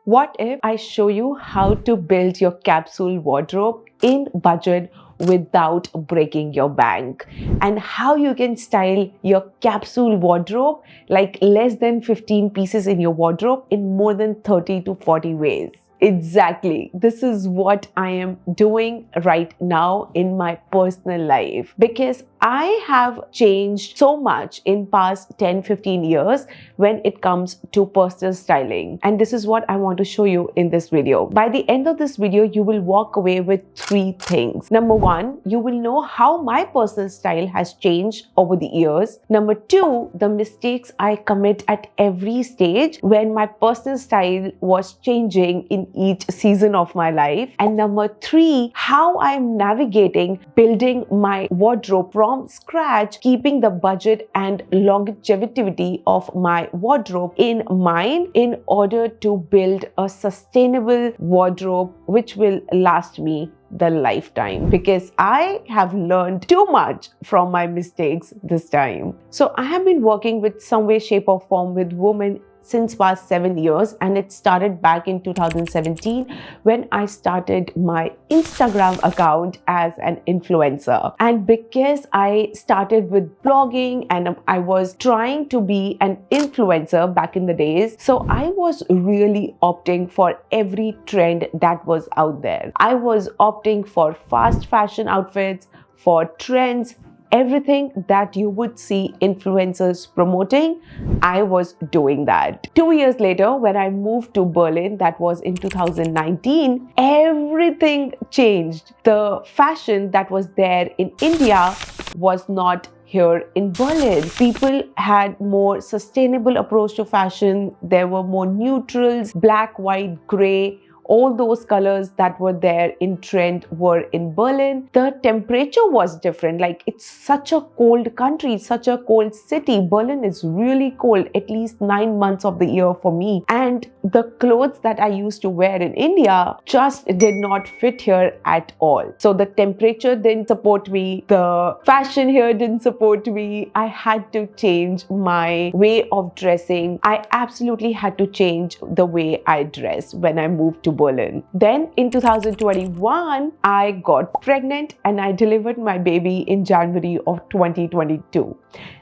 What if I show you how to build your capsule wardrobe in budget without breaking your bank, and how you can style your capsule wardrobe like less than 15 pieces in your wardrobe in more than 30 to 40 ways? Exactly. This is what I am doing right now in my personal life, because I have changed so much in past 10-15 years when it comes to personal styling. And this is what I want to show you in this video. By the end of this video, you will walk away with 3 things. Number 1, you will know how my personal style has changed over the years. Number 2, the mistakes I commit at every stage when my personal style was changing in each season of my life. And number 3, how I'm navigating building my wardrobe from scratch, keeping the budget and longevity of my wardrobe in mind in order to build a sustainable wardrobe which will last me the lifetime, because I have learned too much from my mistakes this time. So I have been working with some way, shape or form with women since past 7 years, and it started back in 2017 when I started my Instagram account as an influencer. And because I started with blogging and I was trying to be an influencer back in the days, so I was really opting for every trend that was out there. I was opting for fast fashion outfits, for trends, everything that you would see influencers promoting. I was doing that. 2 years later, when I moved to Berlin, that was in 2019, everything changed. The fashion that was there in India was not here in Berlin. People had more sustainable approach to fashion. There were more neutrals, black, white, gray. All those colors that were there in trend were in Berlin. The temperature was different. Like, it's such a cold country, such a cold city. Berlin is really cold, at least 9 months of the year for me. And the clothes that I used to wear in India just did not fit here at all. So the temperature didn't support me. The fashion here didn't support me. I had to change my way of dressing. I absolutely had to change the way I dressed when I moved to Berlin. Then in 2021, I got pregnant and I delivered my baby in January of 2022.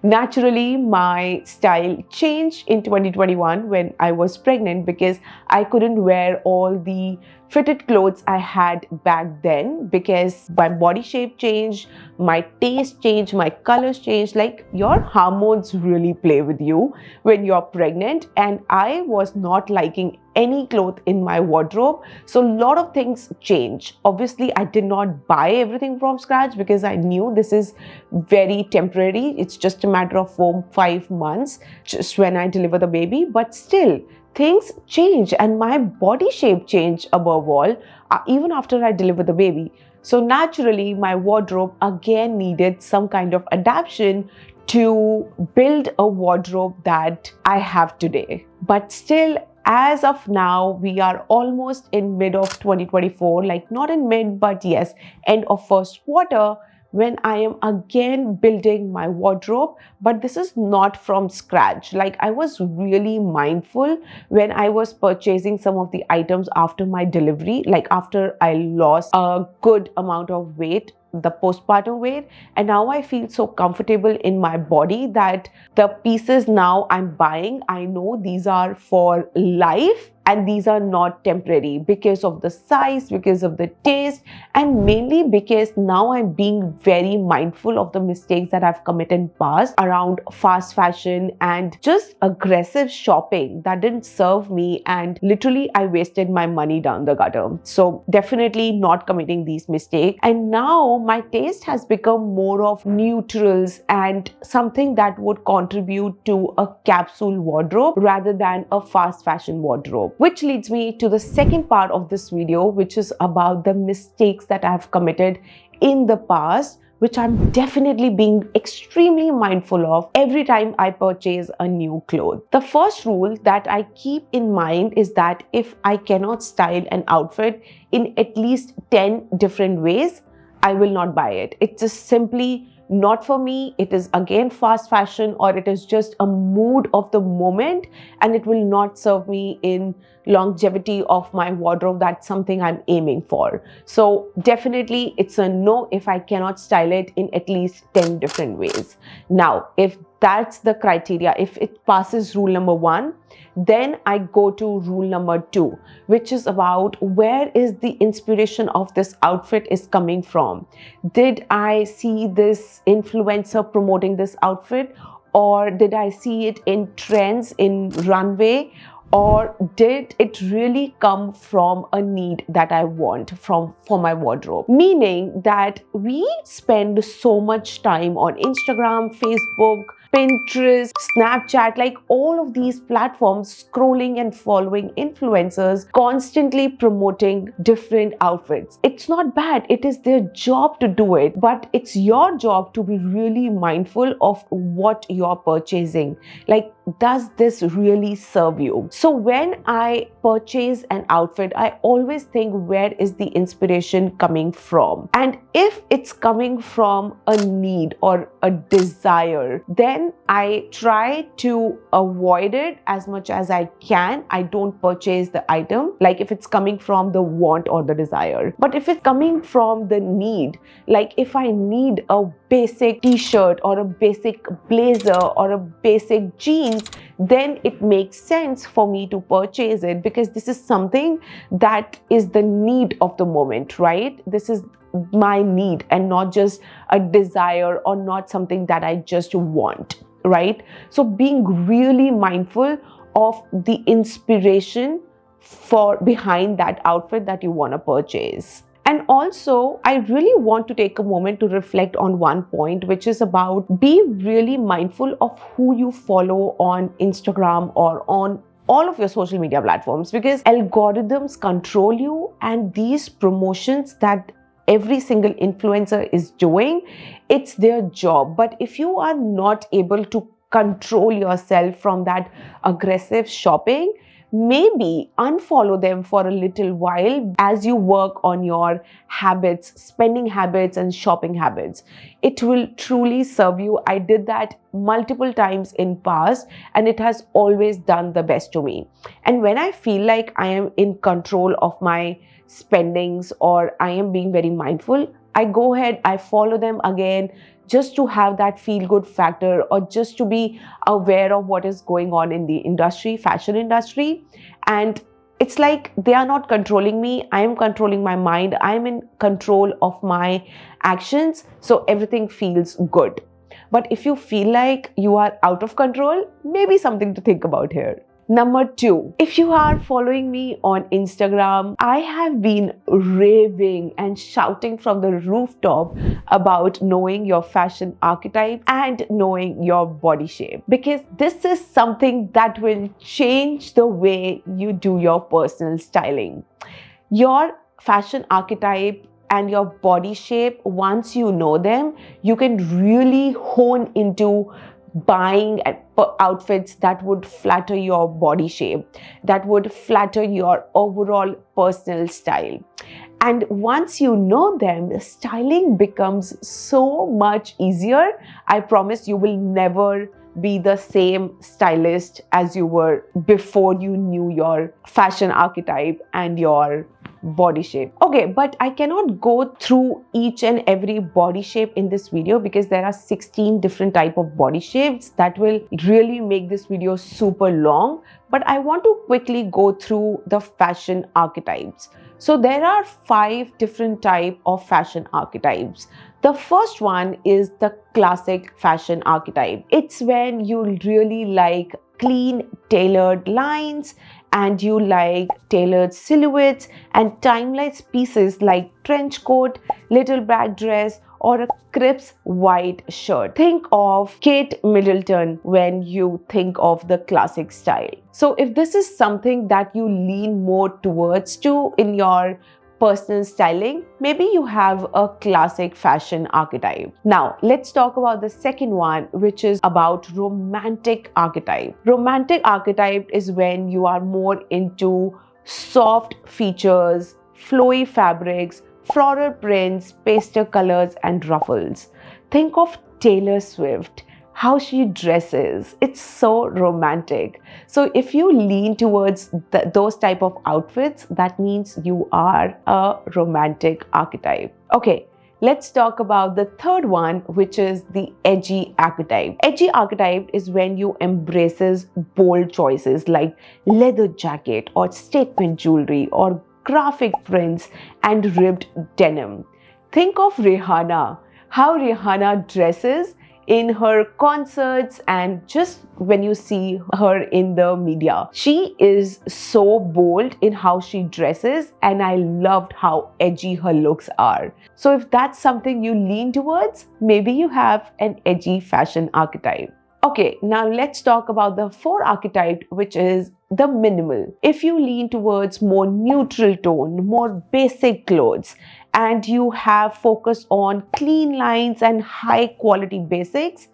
Naturally, my style changed in 2021 when I was pregnant, because I couldn't wear all the fitted clothes I had back then, because my body shape changed, my taste changed, my colors changed. Like, your hormones really play with you when you're pregnant, and I was not liking any cloth in my wardrobe. So a lot of things change. Obviously, I did not buy everything from scratch because I knew this is very temporary. It's just a matter of 4-5 months just when I deliver the baby. But still, things change and my body shape changed above all, even after I delivered the baby. So naturally, my wardrobe again needed some kind of adaptation to build a wardrobe that I have today. But still, as of now, we are almost in mid of 2024, like not in mid, but yes, end of first quarter, when I am again building my wardrobe. But this is not from scratch. Like, I was really mindful when I was purchasing some of the items after my delivery, like after I lost a good amount of weight, the postpartum weight, and now I feel so comfortable in my body that the pieces now I'm buying, I know these are for life and these are not temporary, because of the size, because of the taste, and mainly because now I'm being very mindful of the mistakes that I've committed in past around fast fashion and just aggressive shopping that didn't serve me, and literally I wasted my money down the gutter. So definitely not committing these mistakes. And now my taste has become more of neutrals and something that would contribute to a capsule wardrobe rather than a fast fashion wardrobe. Which leads me to the second part of this video, which is about the mistakes that I've committed in the past, which I'm definitely being extremely mindful of every time I purchase a new clothes. The first rule that I keep in mind is that if I cannot style an outfit in at least 10 different ways, I will not buy it. It's just simply not for me. It is again fast fashion, or it is just a mood of the moment, and it will not serve me in longevity of my wardrobe. That's something I'm aiming for. So definitely it's a no if I cannot style it in at least 10 different ways. Now, if that's the criteria, if it passes rule number 1, then I go to rule number 2, which is about where is the inspiration of this outfit is coming from. Did I see this influencer promoting this outfit, or did I see it in trends in runway, or did it really come from a need that I want for my wardrobe? Meaning that we spend so much time on Instagram, Facebook, Pinterest, Snapchat, like all of these platforms, scrolling and following influencers, constantly promoting different outfits. It's not bad. It is their job to do it, but it's your job to be really mindful of what you're purchasing. Like, does this really serve you? So when I purchase an outfit, I always think, where is the inspiration coming from? And if it's coming from a need or a desire, then I try to avoid it as much as I can. I don't purchase the item, like if it's coming from the want or the desire. But if it's coming from the need, like if I need a basic t-shirt or a basic blazer or a basic jeans, then it makes sense for me to purchase it, because this is something that is the need of the moment, right? This is my need and not just a desire or not something that I just want, right? So being really mindful of the inspiration for behind that outfit that you want to purchase. And also, I really want to take a moment to reflect on one point, which is about be really mindful of who you follow on Instagram or on all of your social media platforms, because algorithms control you, and these promotions that every single influencer is doing, it's their job. But if you are not able to control yourself from that aggressive shopping, maybe unfollow them for a little while as you work on your habits, spending habits and shopping habits. It will truly serve you. I did that multiple times in past, and it has always done the best to me. And when I feel like I am in control of my spendings or I am being very mindful, I go ahead, I follow them again, just to have that feel-good factor, or just to be aware of what is going on in the industry, fashion industry. And it's like they are not controlling me. I am controlling my mind. I am in control of my actions. So everything feels good. But if you feel like you are out of control, maybe something to think about here. Number 2, if you are following me on Instagram, I have been raving and shouting from the rooftop about knowing your fashion archetype and knowing your body shape, because this is something that will change the way you do your personal styling. Your fashion archetype and your body shape, once you know them, you can really hone into buying outfits that would flatter your body shape, that would flatter your overall personal style. And once you know them, styling becomes so much easier. I promise you will never be the same stylist as you were before you knew your fashion archetype and your body shape. Okay, but I cannot go through each and every body shape in this video, because there are 16 different type of body shapes that will really make this video super long. But I want to quickly go through the fashion archetypes. So there are 5 different type of fashion archetypes. The first one is the classic fashion archetype. It's when you really like clean, tailored lines, and you like tailored silhouettes and timeless pieces like trench coat, little black dress, or a crisp white shirt. Think of Kate Middleton when you think of the classic style. So if this is something that you lean more towards to in your personal styling, maybe you have a classic fashion archetype. Now, let's talk about the second one, which is about romantic archetype. Romantic archetype is when you are more into soft features, flowy fabrics, floral prints, pastel colors, and ruffles. Think of Taylor Swift, how she dresses. It's so romantic. So if you lean towards those type of outfits, that means you are a romantic archetype. Okay, let's talk about the third one, which is the edgy archetype. Edgy archetype is when you embraces bold choices like leather jacket or statement jewelry or graphic prints and ribbed denim. Think of Rihanna, how Rihanna dresses in her concerts and just when you see her in the media. She is so bold in how she dresses, and I loved how edgy her looks are. So if that's something you lean towards, maybe you have an edgy fashion archetype. Okay, now let's talk about the fourth archetype, which is the minimal. If you lean towards more neutral tone, more basic clothes, and you have focus on clean lines and high quality basics,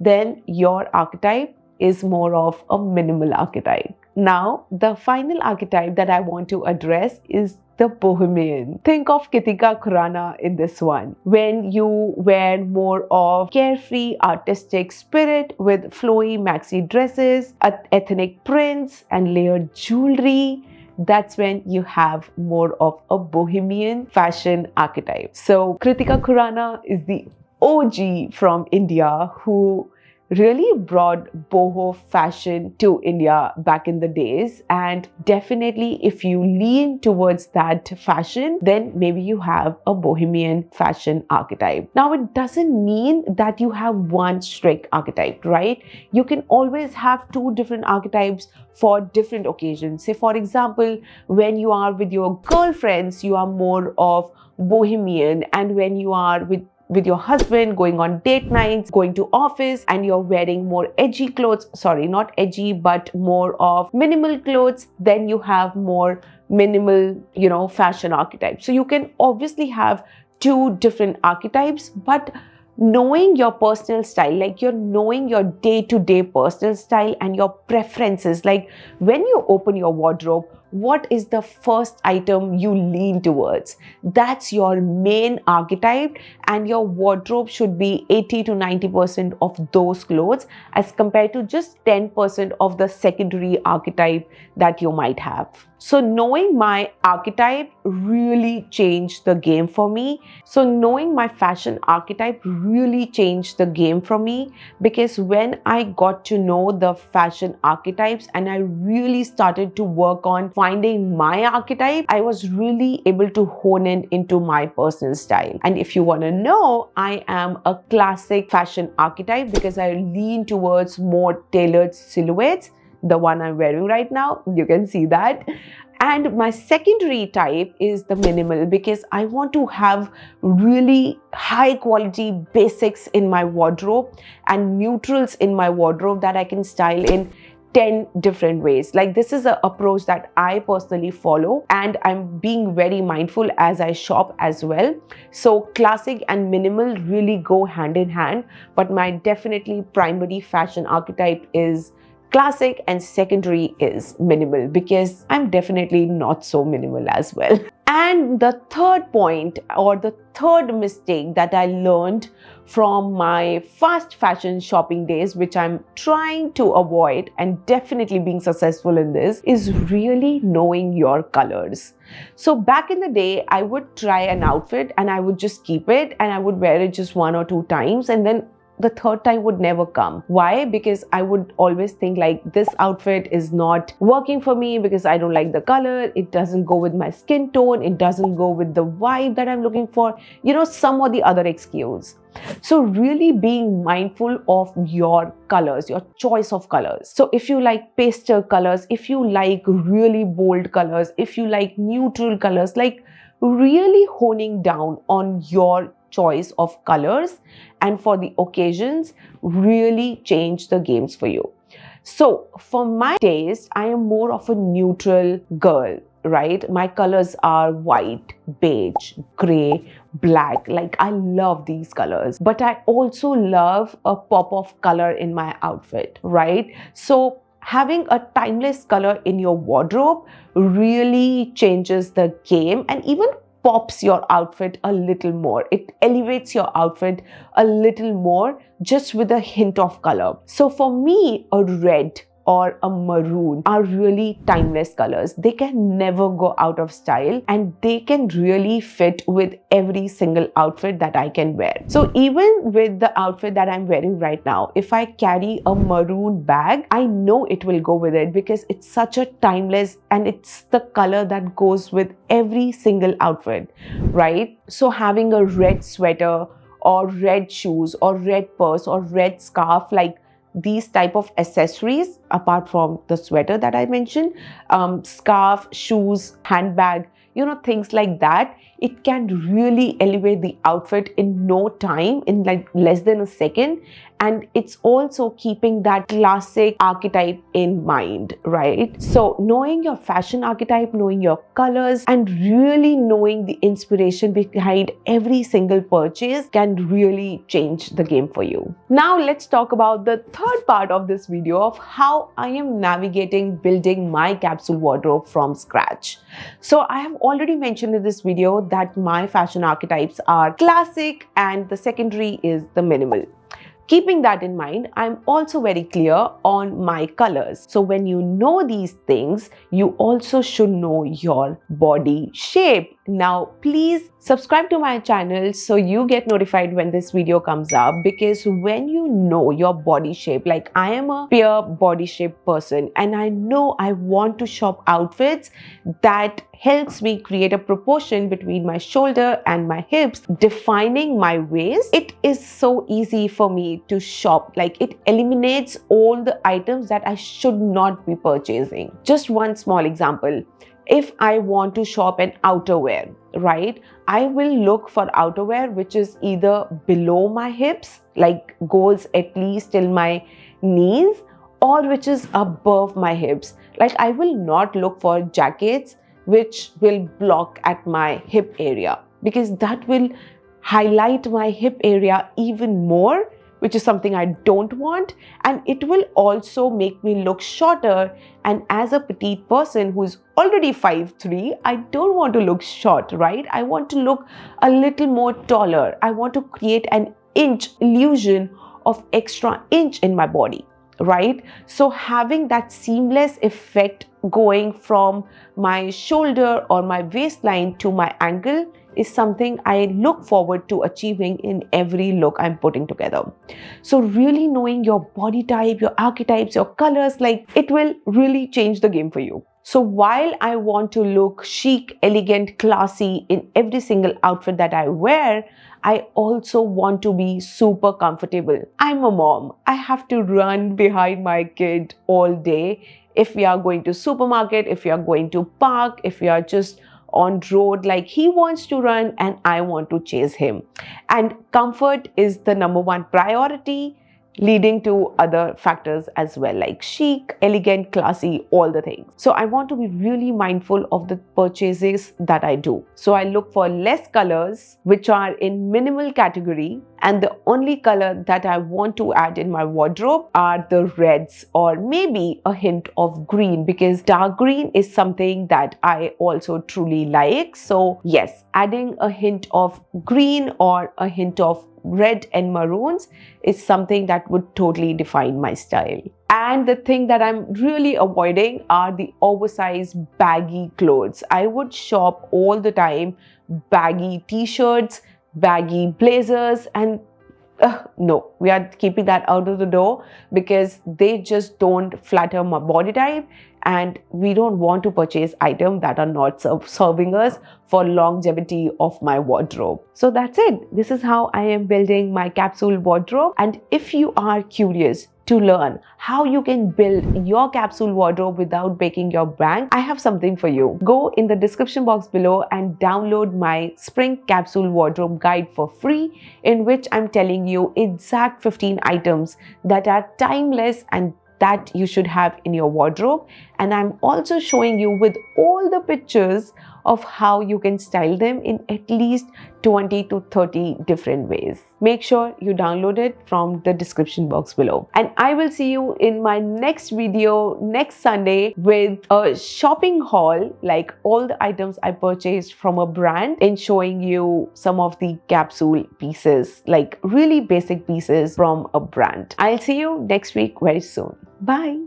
then your archetype is more of a minimal archetype. Now, the final archetype that I want to address is the bohemian. Think of Kritika Khurana in this one. When you wear more of carefree artistic spirit with flowy maxi dresses, ethnic prints and layered jewelry, that's when you have more of a bohemian fashion archetype. So Kritika Khurana is the OG from India who really brought boho fashion to India back in the days. And definitely if you lean towards that fashion, then maybe you have a bohemian fashion archetype. Now, it doesn't mean that you have one strict archetype, right? You can always have two different archetypes for different occasions. Say, for example, when you are with your girlfriends, you are more of bohemian, and when you are with your husband, going on date nights, going to office, and you're wearing more edgy clothes, sorry, not edgy, but more of minimal clothes, then you have more minimal, fashion archetypes. So you can obviously have two different archetypes, but knowing your personal style, like you're knowing your day-to-day personal style and your preferences, like when you open your wardrobe, what is the first item you lean towards? That's your main archetype, and your wardrobe should be 80 to 90% of those clothes as compared to just 10% of the secondary archetype that you might have. So knowing my archetype really changed the game for me. So knowing my fashion archetype really changed the game for me, because when I got to know the fashion archetypes and I really started to work on finding my archetype, I was really able to hone in into my personal style. And if you want to know, I am a classic fashion archetype because I lean towards more tailored silhouettes. The one I'm wearing right now, you can see that. And my secondary type is the minimal, because I want to have really high quality basics in my wardrobe and neutrals in my wardrobe that I can style in 10 different ways. Like, this is an approach that I personally follow, and I'm being very mindful as I shop as well. So classic and minimal really go hand in hand, but my definitely primary fashion archetype is classic and secondary is minimal, because I'm definitely not so minimal as well. And the third point, or the third mistake that I learned from my fast fashion shopping days, which I'm trying to avoid and definitely being successful in this, is really knowing your colors. So back in the day, I would try an outfit and I would just keep it and I would wear it just one or two times, and then the third time would never come. Why? Because I would always think like, this outfit is not working for me because I don't like the color, it doesn't go with my skin tone, it doesn't go with the vibe that I'm looking for, some or the other excuse. So really being mindful of your colors, your choice of colors. So if you like pastel colors, if you like really bold colors, if you like neutral colors, like really honing down on your choice of colors and for the occasions really change the games for you. So for my taste, I am more of a neutral girl, right? My colors are white, beige, gray, black. Like, I love these colors, but I also love a pop of color in my outfit, right? So having a timeless color in your wardrobe really changes the game. And even pops your outfit a little more. It elevates your outfit a little more just with a hint of color. So for me, a red or a maroon are really timeless colors. They can never go out of style, and they can really fit with every single outfit that I can wear. So even with the outfit that I'm wearing right now, if I carry a maroon bag, I know it will go with it because it's such a timeless, and it's the color that goes with every single outfit, right? So having a red sweater or red shoes or red purse or red scarf, like these type of accessories, apart from the sweater that I mentioned, scarf, shoes, handbag, things like that, it can really elevate the outfit in no time, in like less than a second. And it's also keeping that classic archetype in mind, right? So knowing your fashion archetype, knowing your colors, and really knowing the inspiration behind every single purchase can really change the game for you. Now let's talk about the third part of this video of how I am navigating building my capsule wardrobe from scratch. So I have already mentioned in this video that my fashion archetypes are classic and the secondary is the minimal. Keeping that in mind, I'm also very clear on my colors. So when you know these things, you also should know your body shape. Now, please subscribe to my channel so you get notified when this video comes up, because when you know your body shape, like I am a pure body shape person, and I know I want to shop outfits that helps me create a proportion between my shoulder and my hips, defining my waist. It is so easy for me to shop. Like, it eliminates all the items that I should not be purchasing. Just one small example. If I want to shop an outerwear, right, I will look for outerwear which is either below my hips, like goes at least till my knees, or which is above my hips. Like, I will not look for jackets which will block at my hip area, because that will highlight my hip area even more, which is something I don't want, and it will also make me look shorter. And as a petite person who is already 5'3", I don't want to look short, right? I want to look a little more taller. I want to create an inch illusion of extra inch in my body, right? So having that seamless effect going from my shoulder or my waistline to my ankle is something I look forward to achieving in every look I'm putting together. So really knowing your body type, your archetypes, your colors, like, it will really change the game for you. So while I want to look chic, elegant, classy in every single outfit that I wear, I also want to be super comfortable. I'm a mom. I have to run behind my kid all day. If we are going to supermarket, if we are going to park, if we are just on road, like, he wants to run and I want to chase him. And comfort is the number one priority, leading to other factors as well, like chic, elegant, classy, all the things. So I want to be really mindful of the purchases that I do. So I look for less colors which are in minimal category, and the only color that I want to add in my wardrobe are the reds, or maybe a hint of green, because dark green is something that I also truly like. So yes, adding a hint of green or a hint of red and maroons is something that would totally define my style. And the thing that I'm really avoiding are the oversized baggy clothes. I would shop all the time baggy t-shirts, baggy blazers, and no, we are keeping that out of the door, because they just don't flatter my body type, and we don't want to purchase items that are not serving us for longevity of my wardrobe. So that's it. This is how I am building my capsule wardrobe. And if you are curious to learn how you can build your capsule wardrobe without breaking your bank, I have something for you. Go in the description box below and download my spring capsule wardrobe guide for free, in which I'm telling you exact 15 items that are timeless and that you should have in your wardrobe. And I'm also showing you with all the pictures of how you can style them in at least 20 to 30 different ways. Make sure you download it from the description box below. And I will see you in my next video next Sunday with a shopping haul, like all the items I purchased from a brand, and showing you some of the capsule pieces, like really basic pieces from a brand. I'll see you next week very soon. Bye.